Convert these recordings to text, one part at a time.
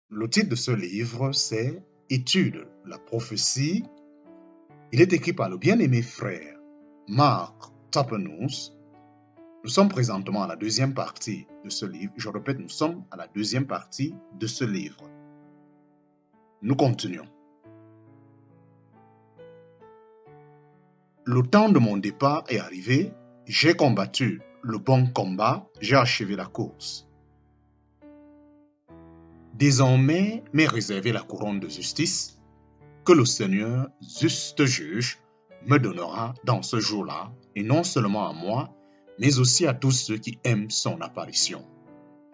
Le titre de ce livre, c'est Étude de la prophétie. Il est écrit par le bien-aimé frère Mark Tapenous. Nous sommes présentement à la deuxième partie de ce livre. Je répète, nous sommes à la deuxième partie de ce livre. Nous continuons. Le temps de mon départ est arrivé. J'ai combattu le bon combat. J'ai achevé la course. Désormais m'est réservée la couronne de justice que le Seigneur, juste juge, me donnera dans ce jour-là, et non seulement à moi, mais aussi à tous ceux qui aiment son apparition.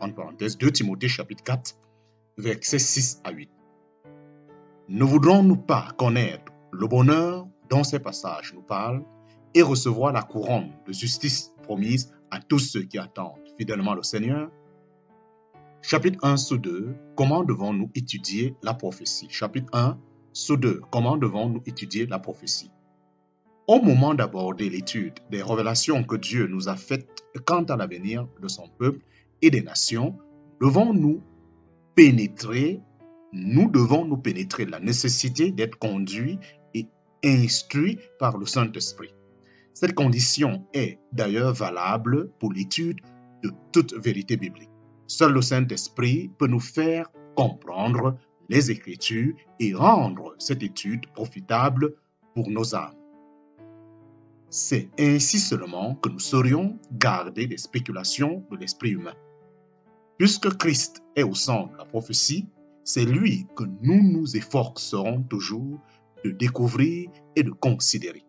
En parenthèse, 2 Timothée chapitre 4, versets 6 à 8. Ne voudrons-nous pas connaître le bonheur dont ces passages nous parlent et recevoir la couronne de justice promise à tous ceux qui attendent fidèlement le Seigneur? Chapitre 1 sous 2, comment devons-nous étudier la prophétie? Chapitre 1 sous 2, comment devons-nous étudier la prophétie? Au moment d'aborder l'étude des révélations que Dieu nous a faites quant à l'avenir de son peuple et des nations, nous devons nous pénétrer la nécessité d'être conduits et instruits par le Saint-Esprit. Cette condition est d'ailleurs valable pour l'étude de toute vérité biblique. Seul le Saint-Esprit peut nous faire comprendre les Écritures et rendre cette étude profitable pour nos âmes. C'est ainsi seulement que nous saurions garder des spéculations de l'esprit humain. Puisque Christ est au centre de la prophétie, c'est lui que nous nous efforcerons toujours de découvrir et de considérer.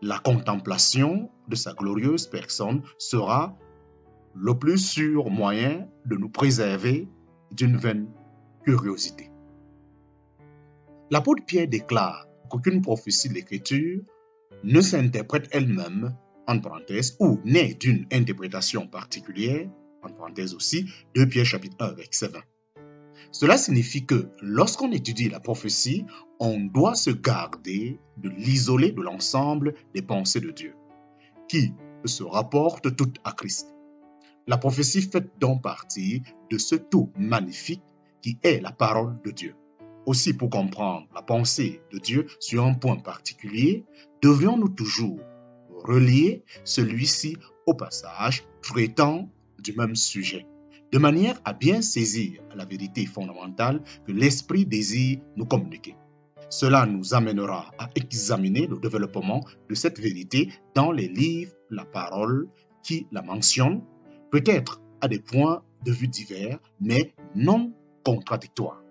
La contemplation de sa glorieuse personne sera le plus sûr moyen de nous préserver d'une vaine curiosité. L'apôtre Pierre déclare qu'aucune prophétie de l'Écriture ne s'interprète elle-même, en parenthèse, ou n'est d'une interprétation particulière, en parenthèse aussi, 2 Pierre chapitre 1, verset 20. Cela signifie que lorsqu'on étudie la prophétie, on doit se garder de l'isoler de l'ensemble des pensées de Dieu, qui se rapportent toutes à Christ. La prophétie fait donc partie de ce tout magnifique qui est la parole de Dieu. Aussi, pour comprendre la pensée de Dieu sur un point particulier, devrions-nous toujours relier celui-ci au passage traitant du même sujet, de manière à bien saisir la vérité fondamentale que l'Esprit désire nous communiquer. Cela nous amènera à examiner le développement de cette vérité dans les livres, la parole qui la mentionne, peut-être à des points de vue divers, mais non contradictoires.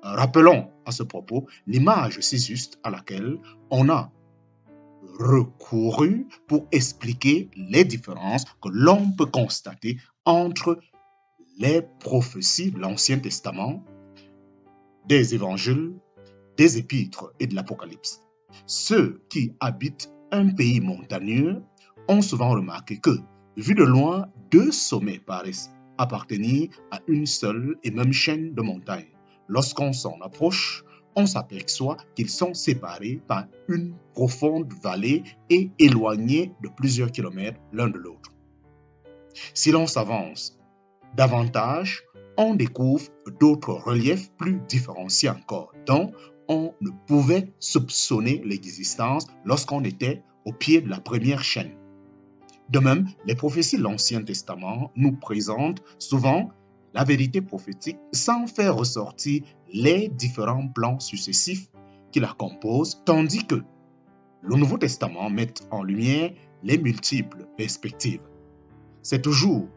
Rappelons à ce propos l'image si juste à laquelle on a recouru pour expliquer les différences que l'on peut constater entre les prophéties de l'Ancien Testament, des évangiles, des épîtres et de l'Apocalypse. Ceux qui habitent un pays montagneux ont souvent remarqué que, vu de loin, deux sommets paraissent appartenir à une seule et même chaîne de montagnes. Lorsqu'on s'en approche, on s'aperçoit qu'ils sont séparés par une profonde vallée et éloignés de plusieurs kilomètres l'un de l'autre. Si l'on s'avance davantage, on découvre d'autres reliefs plus différenciés encore, dont on ne pouvait soupçonner l'existence lorsqu'on était au pied de la première chaîne. De même, les prophéties de l'Ancien Testament nous présentent souvent la vérité prophétique sans faire ressortir les différents plans successifs qui la composent, tandis que le Nouveau Testament met en lumière les multiples perspectives. C'est toujours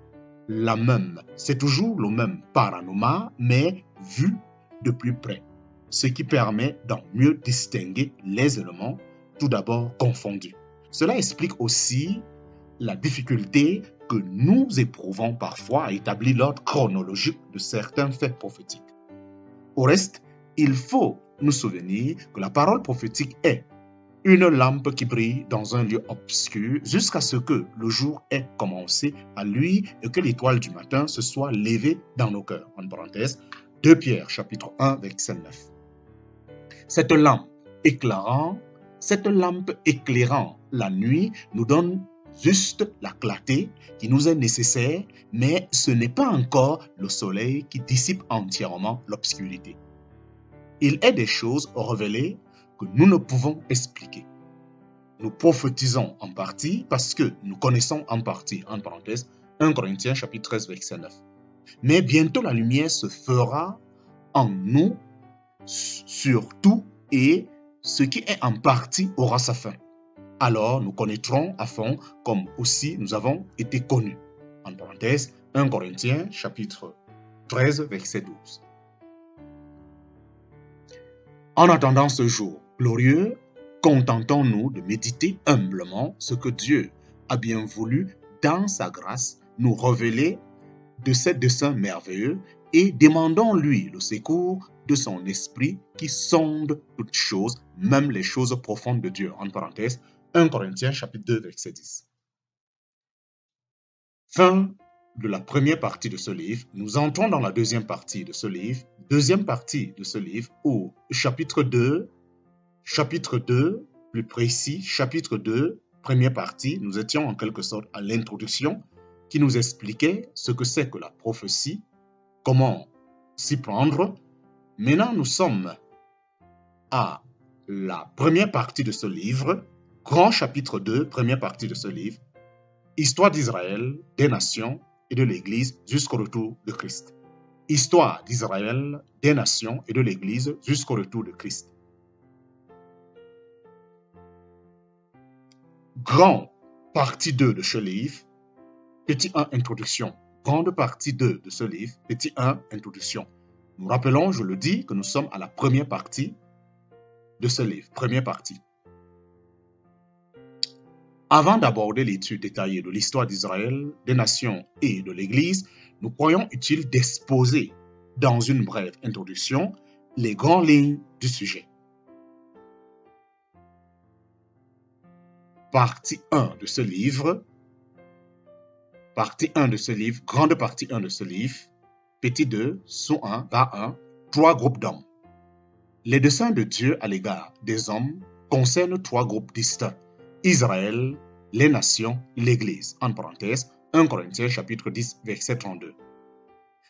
le même panorama, mais vu de plus près, ce qui permet d'en mieux distinguer les éléments tout d'abord confondus. Cela explique aussi la difficulté que nous éprouvons parfois à établir l'ordre chronologique de certains faits prophétiques. Au reste, il faut nous souvenir que la parole prophétique est une lampe qui brille dans un lieu obscur jusqu'à ce que le jour ait commencé à luire et que l'étoile du matin se soit levée dans nos cœurs. En parenthèse, 2 Pierre chapitre 1, verset 9. Cette lampe éclairant la nuit nous donne juste la clarté qui nous est nécessaire, mais ce n'est pas encore le soleil qui dissipe entièrement l'obscurité. Il est des choses révélées que nous ne pouvons expliquer. Nous prophétisons en partie parce que nous connaissons en partie, en parenthèse, 1 Corinthiens chapitre 13, verset 9. Mais bientôt la lumière se fera en nous sur tout et ce qui est en partie aura sa fin. Alors nous connaîtrons à fond comme aussi nous avons été connus. En parenthèse, 1 Corinthiens chapitre 13, verset 12. En attendant ce jour glorieux, contentons-nous de méditer humblement ce que Dieu a bien voulu dans sa grâce nous révéler de ses desseins merveilleux et demandons-lui le secours de son esprit qui sonde toutes choses, même les choses profondes de Dieu. En parenthèse, 1 Corinthiens chapitre 2, verset 10. Fin de la première partie de ce livre. Nous entrons dans la deuxième partie de ce livre. Deuxième partie de ce livre où chapitre 2, plus précis, chapitre 2, première partie, nous étions en quelque sorte à l'introduction qui nous expliquait ce que c'est que la prophétie, comment s'y prendre. Maintenant, nous sommes à la première partie de ce livre, grand chapitre 2, première partie de ce livre, histoire d'Israël, des nations et de l'Église jusqu'au retour de Christ. Histoire d'Israël, des nations et de l'Église jusqu'au retour de Christ. Grand partie 2 de ce livre, petit 1, introduction. Grande partie 2 de ce livre, petit 1, introduction. Nous rappelons, je le dis, que nous sommes à la première partie de ce livre, première partie. Avant d'aborder l'étude détaillée de l'histoire d'Israël, des nations et de l'Église, nous croyons utile d'exposer dans une brève introduction les grandes lignes du sujet. Partie 1 de ce livre, grande partie 1 de ce livre, petit 2, sous 1, bas 1, 3 groupes d'hommes. Les desseins de Dieu à l'égard des hommes concernent 3 groupes distincts. Israël, les nations, l'Église. En parenthèse, 1 Corinthiens chapitre 10, verset 32.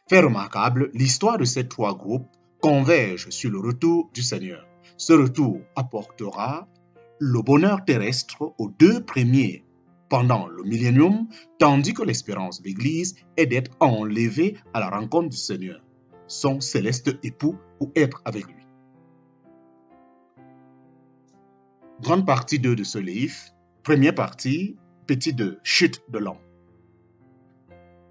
Fait remarquable, l'histoire de ces 3 groupes converge sur le retour du Seigneur. Ce retour apportera le bonheur terrestre aux 2 premiers pendant le millénium, tandis que l'espérance de l'Église est d'être enlevée à la rencontre du Seigneur, son céleste époux, ou être avec lui. Grande partie 2 de ce livre, première partie, petit 2, chute de l'homme.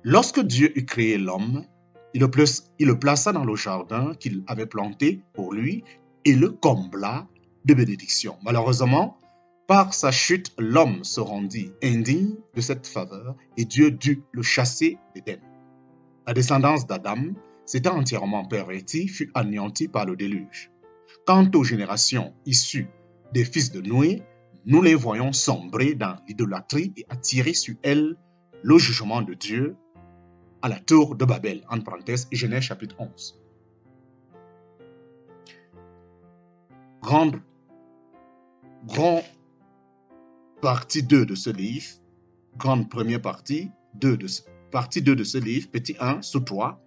Lorsque Dieu eut créé l'homme, il le plaça dans le jardin qu'il avait planté pour lui et le combla de bénédictions. Malheureusement, par sa chute, l'homme se rendit indigne de cette faveur et Dieu dut le chasser d'Éden. La descendance d'Adam, s'étant entièrement pervertie, fut anéantie par le déluge. Quant aux générations issues des fils de Noé, nous les voyons sombrer dans l'idolâtrie et attirer sur elles le jugement de Dieu à la tour de Babel, en parenthèse, Genèse chapitre 11. Grande partie 2 de ce livre, grande première partie, partie 2 de ce livre, petit 1, sous 3,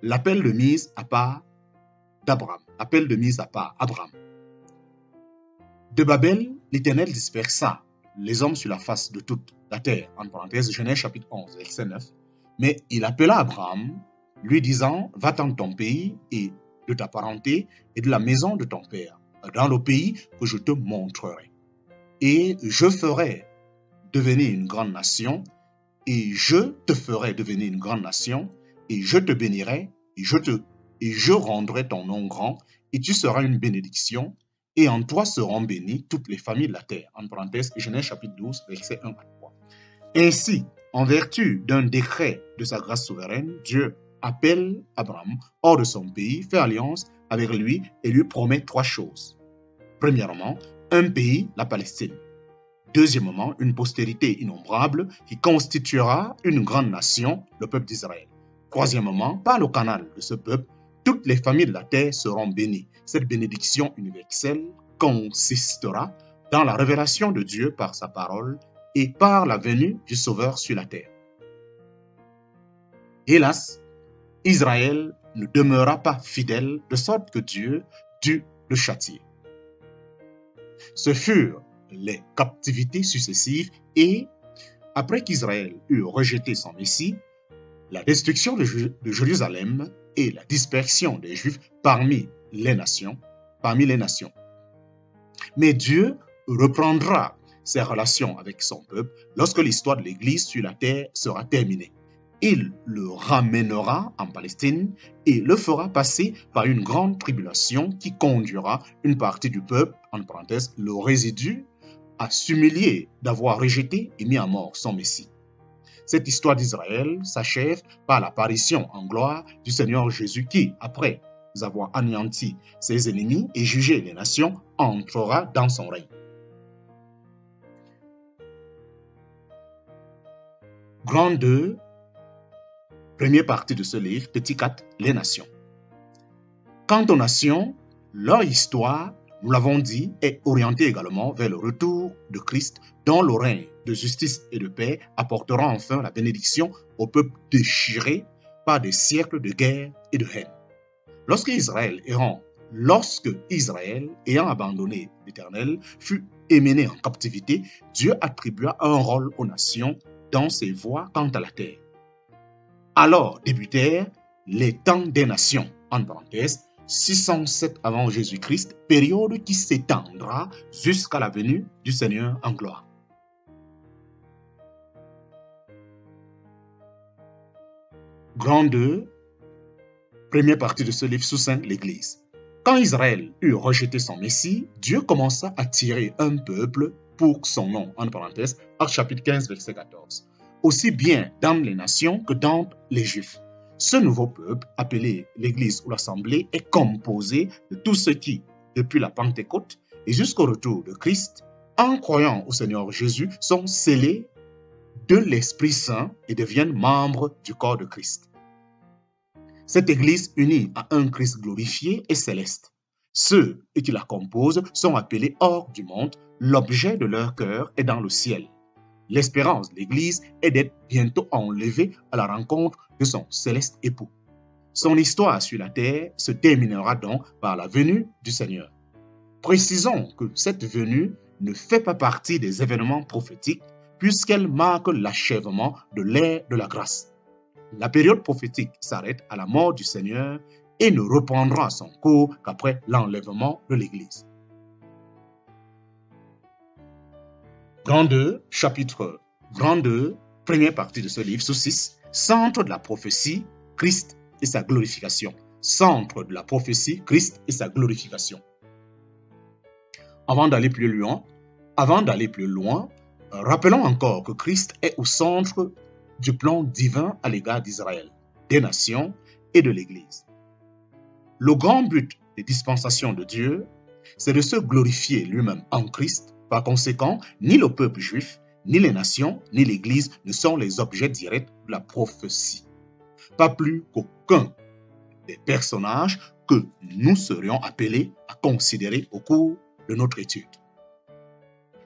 l'appel de mise à part d'Abraham. Appel de mise à part Abraham. De Babel, l'Éternel dispersa les hommes sur la face de toute la terre, en parenthèse, Genèse chapitre 11, verset 9. Mais il appela Abraham, lui disant, va-t'en de ton pays et de ta parenté et de la maison de ton père, dans le pays que je te montrerai. Et je ferai devenir une grande nation, et je te ferai devenir une grande nation, et je te bénirai, et je rendrai ton nom grand, et tu seras une bénédiction, et en toi seront bénies toutes les familles de la terre. En parenthèse, Genèse chapitre 12, versets 1 à 3. Ainsi, en vertu d'un décret de sa grâce souveraine, Dieu appelle Abraham hors de son pays, fait alliance avec lui et lui promet 3 choses. Premièrement, un pays, la Palestine. Deuxièmement, une postérité innombrable qui constituera une grande nation, le peuple d'Israël. Troisièmement, par le canal de ce peuple, toutes les familles de la terre seront bénies. Cette bénédiction universelle consistera dans la révélation de Dieu par sa parole et par la venue du Sauveur sur la terre. Hélas, Israël ne demeura pas fidèle, de sorte que Dieu dut le châtier. Ce furent les captivités successives et, après qu'Israël eut rejeté son Messie, la destruction de Jérusalem et la dispersion des Juifs parmi les nations. Mais Dieu reprendra ses relations avec son peuple lorsque l'histoire de l'Église sur la terre sera terminée. Il le ramènera en Palestine et le fera passer par une grande tribulation qui conduira une partie du peuple, en parenthèse, le résidu, à s'humilier d'avoir rejeté et mis à mort son Messie. Cette histoire d'Israël s'achève par l'apparition en gloire du Seigneur Jésus qui, après avoir anéanti ses ennemis et jugé les nations, entrera dans son règne. Grand 2, première partie de ce livre, petit 4, les nations. Quant aux nations, leur histoire, nous l'avons dit, est orientée également vers le retour de Christ, dont le règne de justice et de paix apportera enfin la bénédiction au peuple déchiré par des siècles de guerre et de haine. Lorsque Israël, ayant abandonné l'Éternel, fut émené en captivité, Dieu attribua un rôle aux nations dans ses voies quant à la terre. Alors débutèrent les temps des nations, en parenthèse, 607 avant Jésus-Christ, période qui s'étendra jusqu'à la venue du Seigneur en gloire. Grand 2, première partie de ce livre sous-saint, l'Église. Quand Israël eut rejeté son Messie, Dieu commença à tirer un peuple pour son nom, en parenthèse, Actes chapitre 15, verset 14. Aussi bien dans les nations que dans les Juifs. Ce nouveau peuple, appelé l'Église ou l'Assemblée, est composé de tous ceux qui, depuis la Pentecôte et jusqu'au retour de Christ, en croyant au Seigneur Jésus, sont scellés de l'Esprit Saint et deviennent membres du corps de Christ. Cette Église unie à un Christ glorifié et céleste. Ceux qui la composent sont appelés hors du monde, l'objet de leur cœur est dans le ciel. L'espérance de l'Église est d'être bientôt enlevée à la rencontre de son céleste époux. Son histoire sur la terre se terminera donc par la venue du Seigneur. Précisons que cette venue ne fait pas partie des événements prophétiques puisqu'elle marque l'achèvement de l'ère de la grâce. La période prophétique s'arrête à la mort du Seigneur et ne reprendra son cours qu'après l'enlèvement de l'Église. Grand 2, première partie de ce livre, sous 6, centre de la prophétie, Christ et sa glorification. Centre de la prophétie, Christ et sa glorification. Avant d'aller plus loin, rappelons encore que Christ est au centre du plan divin à l'égard d'Israël, des nations et de l'Église. Le grand but des dispensations de Dieu, c'est de se glorifier lui-même en Christ. Par conséquent, ni le peuple juif, ni les nations, ni l'Église ne sont les objets directs de la prophétie. Pas plus qu'aucun des personnages que nous serions appelés à considérer au cours de notre étude.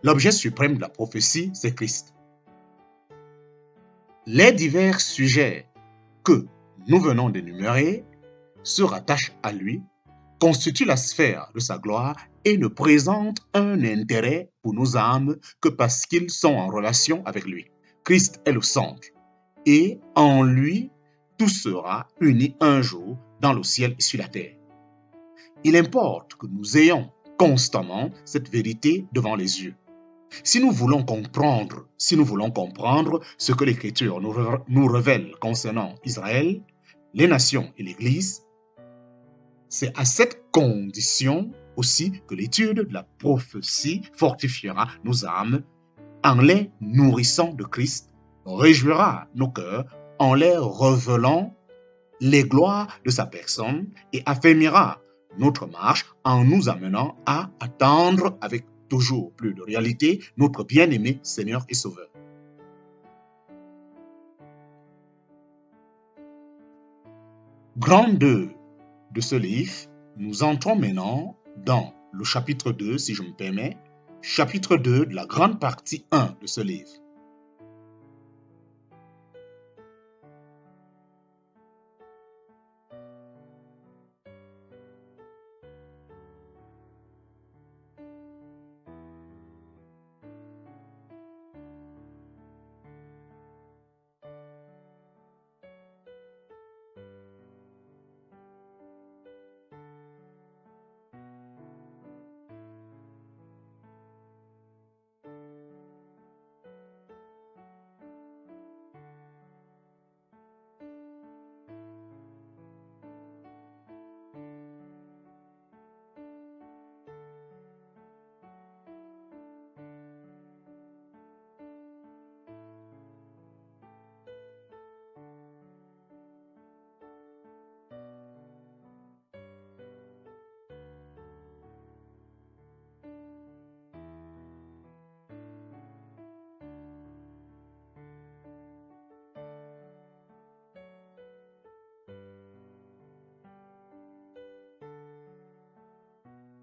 L'objet suprême de la prophétie, c'est Christ. Les divers sujets que nous venons d'énumérer se rattachent à lui, constituent la sphère de sa gloire et ne présentent un intérêt pour nos âmes que parce qu'ils sont en relation avec lui. Christ est le centre et en lui, tout sera uni un jour dans le ciel et sur la terre. Il importe que nous ayons constamment cette vérité devant les yeux. Si nous voulons comprendre ce que l'Écriture nous révèle concernant Israël, les nations et l'Église, c'est à cette condition aussi que l'étude de la prophétie fortifiera nos âmes en les nourrissant de Christ, réjouira nos cœurs en les révélant les gloires de sa personne et affermira notre marche en nous amenant à attendre avec toujours plus de réalité notre bien-aimé Seigneur et Sauveur. Grand 2 de ce livre, nous entrons maintenant dans le chapitre 2, si je me permets, chapitre 2 de la grande partie 1 de ce livre.